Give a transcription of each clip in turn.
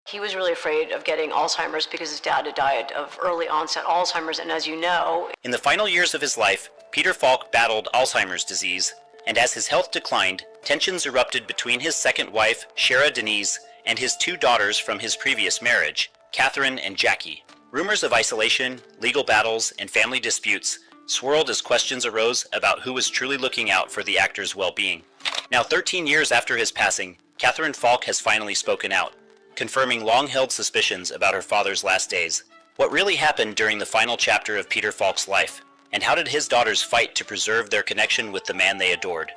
He was really afraid of getting Alzheimer's because his dad had died of early onset Alzheimer's, and as you know... In the final years of his life, Peter Falk battled Alzheimer's disease, and as his health declined, tensions erupted between his second wife, Shera Danese, and his two daughters from his previous marriage, Catherine and Jackie. Rumors of isolation, legal battles, and family disputes swirled as questions arose about who was truly looking out for the actor's well-being. Now 13 years after his passing, Catherine Falk has finally spoken out, confirming long-held suspicions about her father's last days. What really happened during the final chapter of Peter Falk's life, and how did his daughters fight to preserve their connection with the man they adored?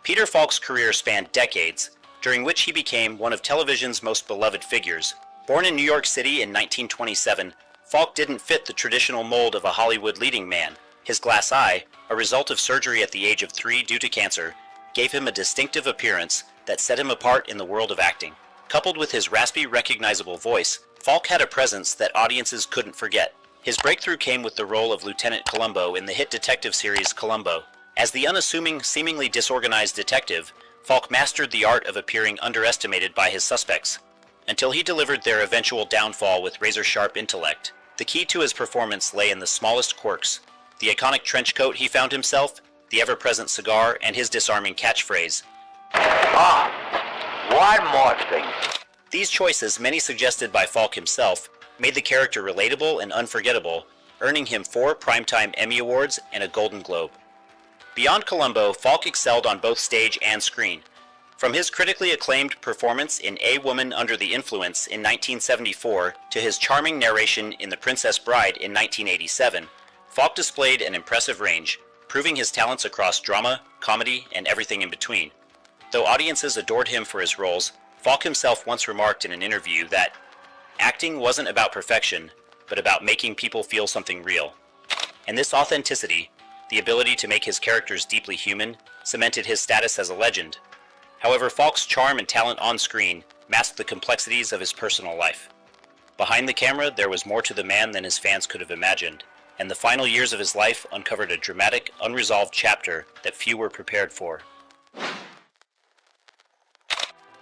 Peter Falk's career spanned decades, during which he became one of television's most beloved figures. Born in New York City in 1927, Falk didn't fit the traditional mold of a Hollywood leading man. His glass eye, a result of surgery at the age of 3 due to cancer, gave him a distinctive appearance that set him apart in the world of acting. Coupled with his raspy, recognizable voice, Falk had a presence that audiences couldn't forget. His breakthrough came with the role of Lieutenant Columbo in the hit detective series Columbo. As the unassuming, seemingly disorganized detective, Falk mastered the art of appearing underestimated by his suspects, until he delivered their eventual downfall with razor-sharp intellect. The key to his performance lay in the smallest quirks: the iconic trench coat he found himself, the ever-present cigar, and his disarming catchphrase, One more thing. These choices, many suggested by Falk himself, made the character relatable and unforgettable, earning him 4 Primetime Emmy Awards and a Golden Globe. Beyond Columbo, Falk excelled on both stage and screen. From his critically acclaimed performance in A Woman Under the Influence in 1974 to his charming narration in The Princess Bride in 1987, Falk displayed an impressive range, proving his talents across drama, comedy, and everything in between. Though audiences adored him for his roles, Falk himself once remarked in an interview that acting wasn't about perfection, but about making people feel something real. And this authenticity, the ability to make his characters deeply human, cemented his status as a legend. However, Falk's charm and talent on screen masked the complexities of his personal life. Behind the camera, there was more to the man than his fans could have imagined, and the final years of his life uncovered a dramatic, unresolved chapter that few were prepared for.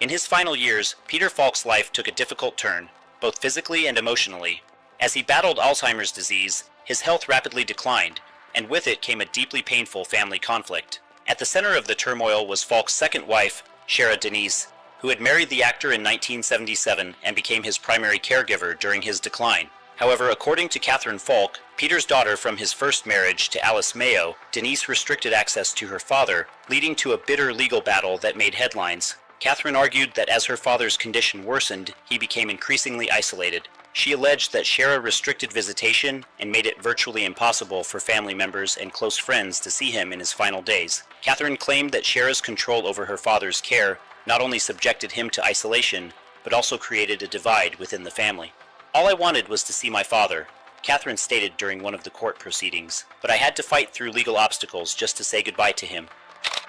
In his final years, Peter Falk's life took a difficult turn, both physically and emotionally. As he battled Alzheimer's disease, his health rapidly declined, and with it came a deeply painful family conflict. At the center of the turmoil was Falk's second wife, Shera Danese, who had married the actor in 1977 and became his primary caregiver during his decline. However, according to Catherine Falk, Peter's daughter from his first marriage to Alice Mayo, Danese restricted access to her father, leading to a bitter legal battle that made headlines. Catherine argued that as her father's condition worsened, he became increasingly isolated. She alleged that Shera restricted visitation and made it virtually impossible for family members and close friends to see him in his final days. Catherine claimed that Shera's control over her father's care not only subjected him to isolation, but also created a divide within the family. "All I wanted was to see my father," Catherine stated during one of the court proceedings, "but I had to fight through legal obstacles just to say goodbye to him."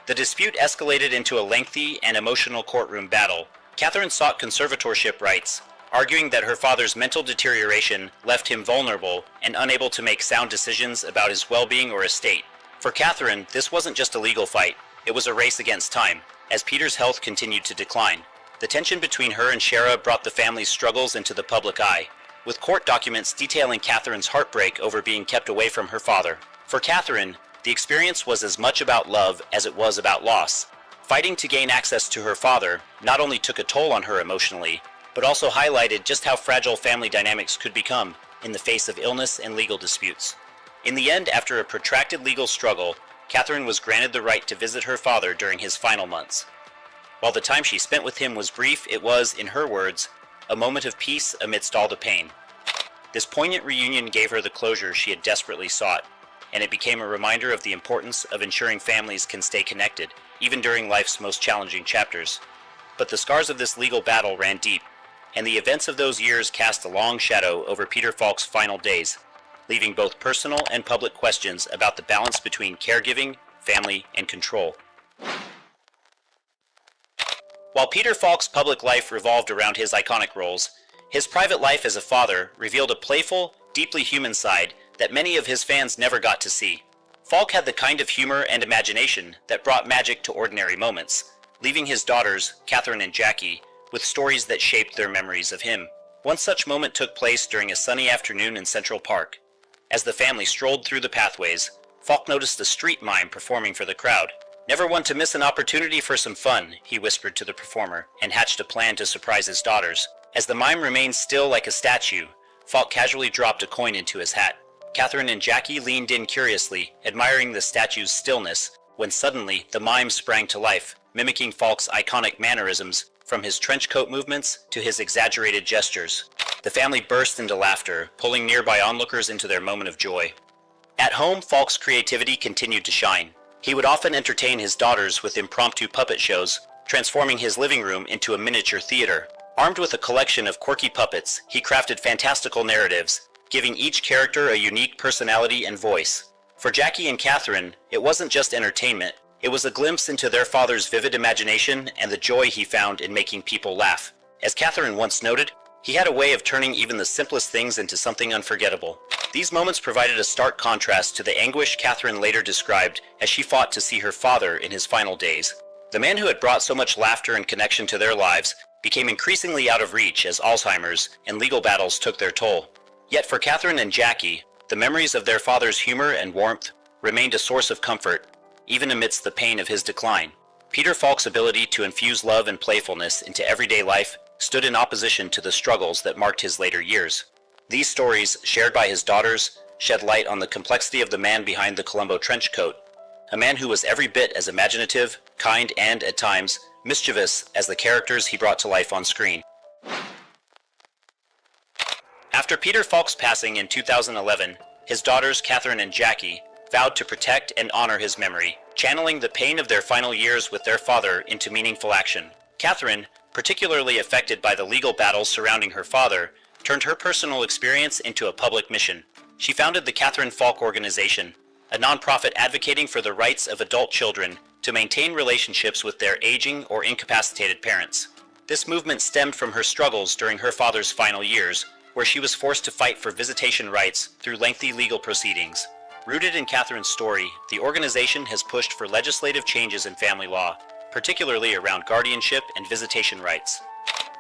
The dispute escalated into a lengthy and emotional courtroom battle. Catherine sought conservatorship rights, arguing that her father's mental deterioration left him vulnerable and unable to make sound decisions about his well-being or estate. For Catherine, this wasn't just a legal fight, it was a race against time, as Peter's health continued to decline. The tension between her and Shera brought the family's struggles into the public eye, with court documents detailing Catherine's heartbreak over being kept away from her father. For Catherine, the experience was as much about love as it was about loss. Fighting to gain access to her father not only took a toll on her emotionally, but also highlighted just how fragile family dynamics could become in the face of illness and legal disputes. In the end, after a protracted legal struggle, Catherine was granted the right to visit her father during his final months. While the time she spent with him was brief, it was, in her words, a moment of peace amidst all the pain. This poignant reunion gave her the closure she had desperately sought, and it became a reminder of the importance of ensuring families can stay connected, even during life's most challenging chapters. But the scars of this legal battle ran deep, and the events of those years cast a long shadow over Peter Falk's final days, leaving both personal and public questions about the balance between caregiving, family, and control. While Peter Falk's public life revolved around his iconic roles, his private life as a father revealed a playful, deeply human side that many of his fans never got to see. Falk had the kind of humor and imagination that brought magic to ordinary moments, leaving his daughters, Catherine and Jackie, with stories that shaped their memories of him. One such moment took place during a sunny afternoon in Central Park. As the family strolled through the pathways, Falk noticed a street mime performing for the crowd. "Never one to miss an opportunity for some fun," he whispered to the performer, and hatched a plan to surprise his daughters. As the mime remained still like a statue, Falk casually dropped a coin into his hat. Catherine and Jackie leaned in curiously, admiring the statue's stillness, when suddenly the mime sprang to life, mimicking Falk's iconic mannerisms, from his trench coat movements to his exaggerated gestures. The family burst into laughter, pulling nearby onlookers into their moment of joy. At home, Falk's creativity continued to shine. He would often entertain his daughters with impromptu puppet shows, transforming his living room into a miniature theater. Armed with a collection of quirky puppets, he crafted fantastical narratives, giving each character a unique personality and voice. For Jackie and Catherine, it wasn't just entertainment. It was a glimpse into their father's vivid imagination and the joy he found in making people laugh. As Catherine once noted, he had a way of turning even the simplest things into something unforgettable. These moments provided a stark contrast to the anguish Catherine later described as she fought to see her father in his final days. The man who had brought so much laughter and connection to their lives became increasingly out of reach as Alzheimer's and legal battles took their toll. Yet for Catherine and Jackie, the memories of their father's humor and warmth remained a source of comfort, even amidst the pain of his decline. Peter Falk's ability to infuse love and playfulness into everyday life stood in opposition to the struggles that marked his later years. These stories, shared by his daughters, shed light on the complexity of the man behind the Columbo trench coat, a man who was every bit as imaginative, kind, and, at times, mischievous as the characters he brought to life on screen. After Peter Falk's passing in 2011, his daughters, Catherine and Jackie, vowed to protect and honor his memory, channeling the pain of their final years with their father into meaningful action. Catherine, particularly affected by the legal battles surrounding her father, turned her personal experience into a public mission. She founded the Catherine Falk Organization, a nonprofit advocating for the rights of adult children to maintain relationships with their aging or incapacitated parents. This movement stemmed from her struggles during her father's final years, where she was forced to fight for visitation rights through lengthy legal proceedings. Rooted in Catherine's story, the organization has pushed for legislative changes in family law, particularly around guardianship and visitation rights.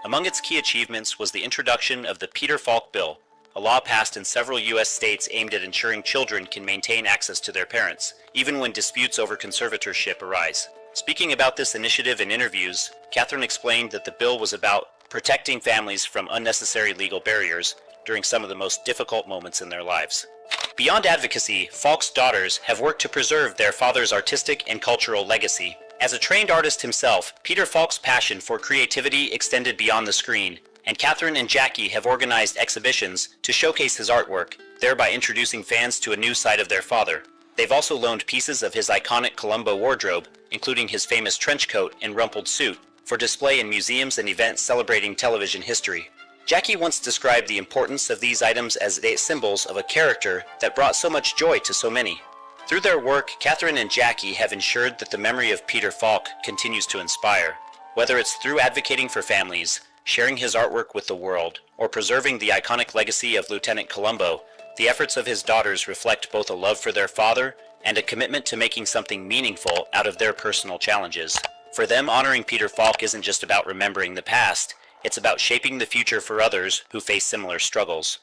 Among its key achievements was the introduction of the Peter Falk Bill, a law passed in several U.S. states aimed at ensuring children can maintain access to their parents, even when disputes over conservatorship arise. Speaking about this initiative in interviews, Catherine explained that the bill was about protecting families from unnecessary legal barriers during some of the most difficult moments in their lives. Beyond advocacy, Falk's daughters have worked to preserve their father's artistic and cultural legacy. As a trained artist himself, Peter Falk's passion for creativity extended beyond the screen, and Catherine and Jackie have organized exhibitions to showcase his artwork, thereby introducing fans to a new side of their father. They've also loaned pieces of his iconic Columbo wardrobe, including his famous trench coat and rumpled suit, for display in museums and events celebrating television history. Jackie once described the importance of these items as symbols of a character that brought so much joy to so many. Through their work, Catherine and Jackie have ensured that the memory of Peter Falk continues to inspire. Whether it's through advocating for families, sharing his artwork with the world, or preserving the iconic legacy of Lieutenant Columbo, the efforts of his daughters reflect both a love for their father and a commitment to making something meaningful out of their personal challenges. For them, honoring Peter Falk isn't just about remembering the past, it's about shaping the future for others who face similar struggles.